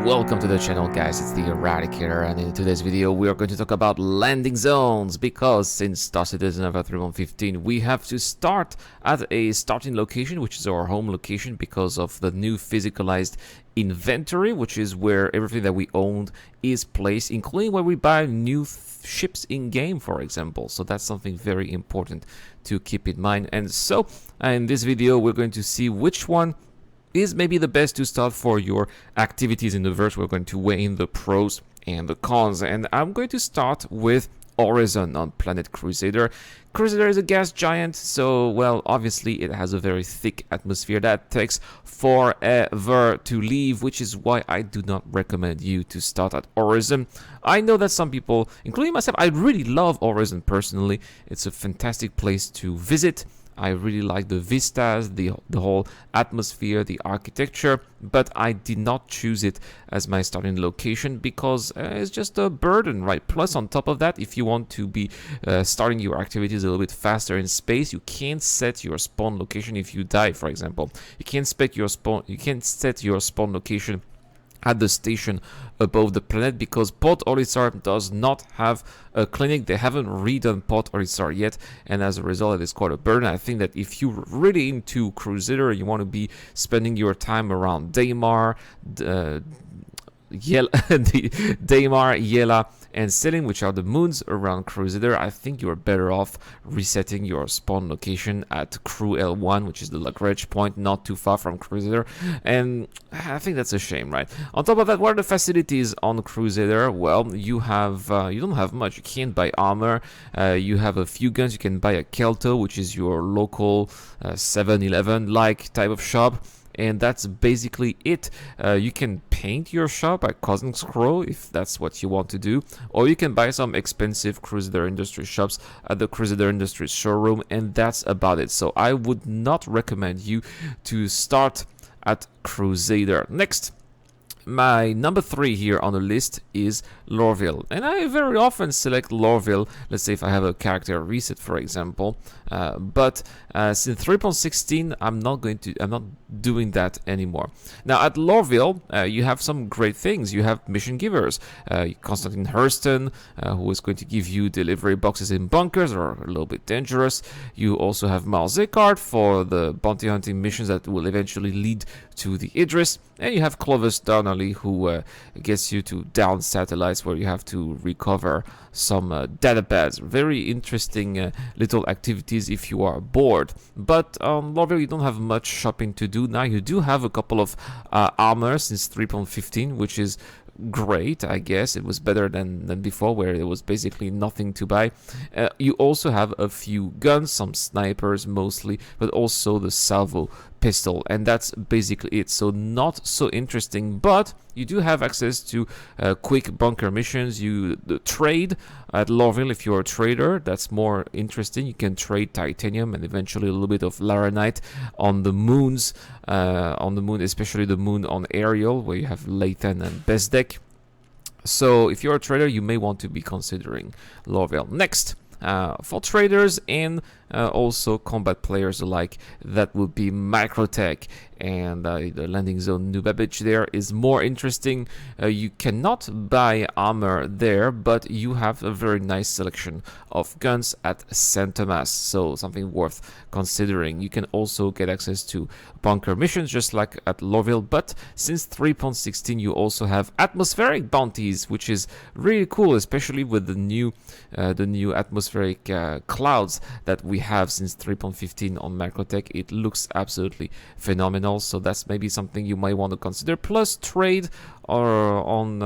Welcome to the channel, guys. It's the Eradicator, and in today's video we are going to talk about landing zones, because since Star Citizen Alpha 3.1.15 we have to start at a starting location, which is our home location, because of the new physicalized inventory, which is where everything that we owned is placed, including where we buy new ships in game, for example. So that's something very important to keep in mind. And so in this video we're going to see which one is maybe the best to start for your activities in the verse. We're going to weigh in the pros and the cons, and I'm going to start with Horizon on planet Crusader. Crusader is a gas giant, so, well, obviously it has a very thick atmosphere that takes forever to leave, which is why I do not recommend you to start at Horizon. I know that some people, including myself, I really love Horizon personally. It's a fantastic place to visit. I really like the vistas, the whole atmosphere, the architecture, but I did not choose it as my starting location because it's just a burden, right? Plus, on top of that, if you want to be starting your activities a little bit faster in space, you can't set your spawn location if you die, for example. You can't set your spawn location at the station above the planet, because Port Olisar does not have a clinic. They haven't redone Port Olisar yet, and as a result it is quite a burden. I think that if you're really into Crusader, you want to be spending your time around Daymar, Daymar, Yela, and Selin, which are the moons around Crusader, I think you're better off resetting your spawn location at Crew L1, which is the Lagrange point, not too far from Crusader. And I think that's a shame, right? On top of that, what are the facilities on Crusader? Well, you have you don't have much. You can't buy armor. You have a few guns. You can buy a Kelto, which is your local 7-Eleven like type of shop. And that's basically it. You can paint your shop at Cosmic Scroll if that's what you want to do, or you can buy some expensive Crusader Industry shops at the Crusader Industries showroom, and that's about it. So I would not recommend you to start at Crusader. Next, my number 3 here on the list is Lorville, and I very often select Lorville. Let's say if I have a character reset, for example, but since 3.16 I'm not doing that anymore. Now at Lorville you have some great things. You have mission givers, Constantine Hurston, who is going to give you delivery boxes in bunkers, or a little bit dangerous. You also have Miles Eckhart for the bounty hunting missions that will eventually lead to the Idris, and you have Clovis Donnelly, who gets you to down satellites where you have to recover some datapads. Very interesting little activities if you are bored. But on Lorville you don't have much shopping to do. Now you do have a couple of armor since 3.15, which is great. I guess it was better than before, where there was basically nothing to buy. You also have a few guns, some snipers mostly, but also the salvo pistol, and that's basically it. So not so interesting, but you do have access to quick bunker missions. The trade at Lorville, if you're a trader, that's more interesting. You can trade titanium and eventually a little bit of laranite on the moons, especially the moon on Ariel, where you have Lathan and Bezdek. So if you're a trader, you may want to be considering Lorville. Next, for traders and also combat players alike, that would be Microtech, and the landing zone New Babbage there is more interesting. You cannot buy armor there, but you have a very nice selection of guns at St. Thomas, so something worth considering. You can also get access to bunker missions just like at Lorville, but since 3.16 you also have atmospheric bounties, which is really cool, especially with the new atmospheric clouds that we have since 3.15 on Microtech. It looks absolutely phenomenal, so that's maybe something you might want to consider. Plus, trade or on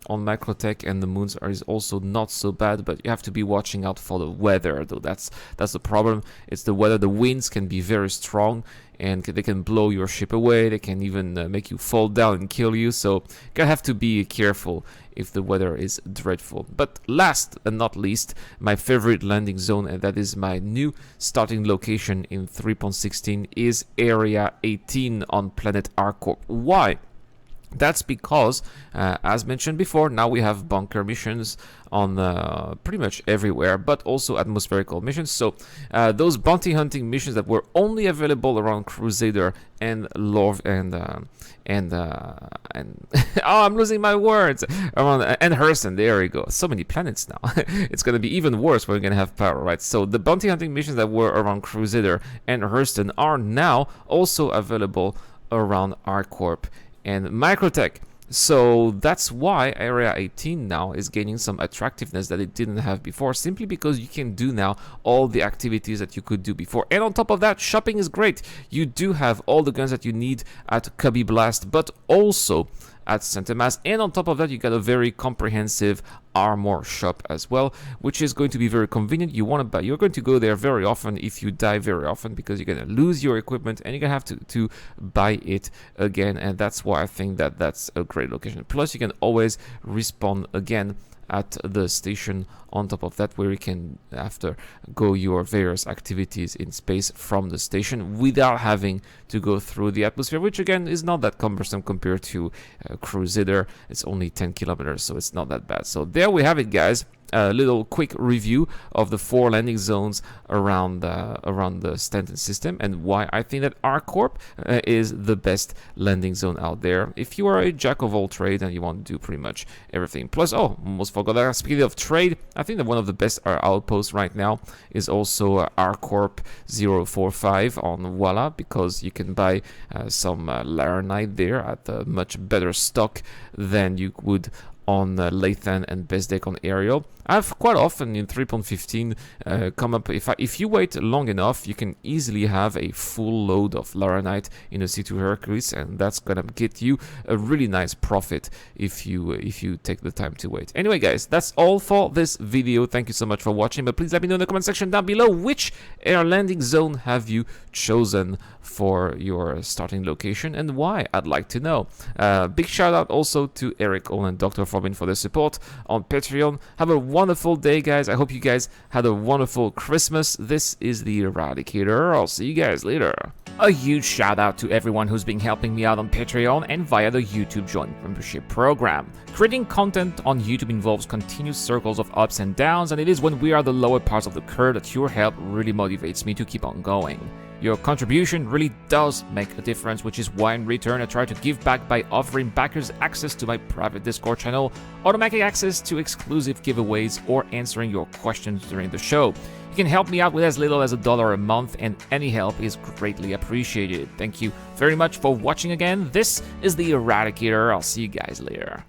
Microtech and the moons is also not so bad, but you have to be watching out for the weather, though. That's the problem. It's the weather. The winds can be very strong, and they can blow your ship away. They can even make you fall down and kill you, so you gotta have to be careful if the weather is dreadful. But last and not least, my favorite landing zone, and that is my new starting location in 3.16, is Area 18 on planet Arcorp. Why? That's because, as mentioned before, now we have bunker missions on pretty much everywhere, but also atmospherical missions. So those bounty hunting missions that were only available around Crusader and oh, I'm losing my words, around and Hurston. There we go. So many planets now. It's gonna be even worse when we're gonna have power, right? So the bounty hunting missions that were around Crusader and Hurston are now also available around ArcCorp and Microtech. So that's why Area 18 now is gaining some attractiveness that it didn't have before, simply because you can do now all the activities that you could do before. And on top of that, shopping is great. You do have all the guns that you need at Cubby Blast, but also at Center Mass, and on top of that you got a very comprehensive armor shop as well, which is going to be very convenient. You want to buy, you're going to go there very often if you die very often, because you're going to lose your equipment and you're going to have to buy it again, and that's why I think that that's a great location. Plus you can always respawn again at the station on top of that, where you can after go your various activities in space from the station without having to go through the atmosphere, which again is not that cumbersome compared to Crusader. It's only 10 kilometers, so it's not that bad. So there we have it, guys. A little quick review of the 4 landing zones around the Stanton system, and why I think that ArcCorp is the best landing zone out there if you are a jack of all trades and you want to do pretty much everything. Plus, oh, almost forgot that, speaking of trade, I think that one of the best outposts right now is also ArcCorp 045 on Voila, because you can buy some Laranite there at a much better stock than you would on Lathan and Bezdek on Aerial. I've quite often in 3.15 come up, if you wait long enough, you can easily have a full load of Laranite in a C2 Hercules, and that's gonna get you a really nice profit if you take the time to wait. Anyway, guys, that's all for this video. Thank you so much for watching, but please let me know in the comment section down below which air landing zone have you chosen for your starting location and why. I'd like to know. Big shout out also to Eric Ole and Dr. Forbin for their support on Patreon. Have a wonderful day, guys. I hope you guys had a wonderful Christmas. This is the Eradicator. I'll see you guys later. A huge shout out to everyone who's been helping me out on Patreon and via the YouTube Join Membership program. Creating content on YouTube involves continuous circles of ups and downs, and it is when we are the lower parts of the curve that your help really motivates me to keep on going. Your contribution really does make a difference, which is why in return I try to give back by offering backers access to my private Discord channel, automatic access to exclusive giveaways, or answering your questions during the show. You can help me out with as little as $1 a month, and any help is greatly appreciated. Thank you very much for watching again. This is the Eradicator. I'll see you guys later.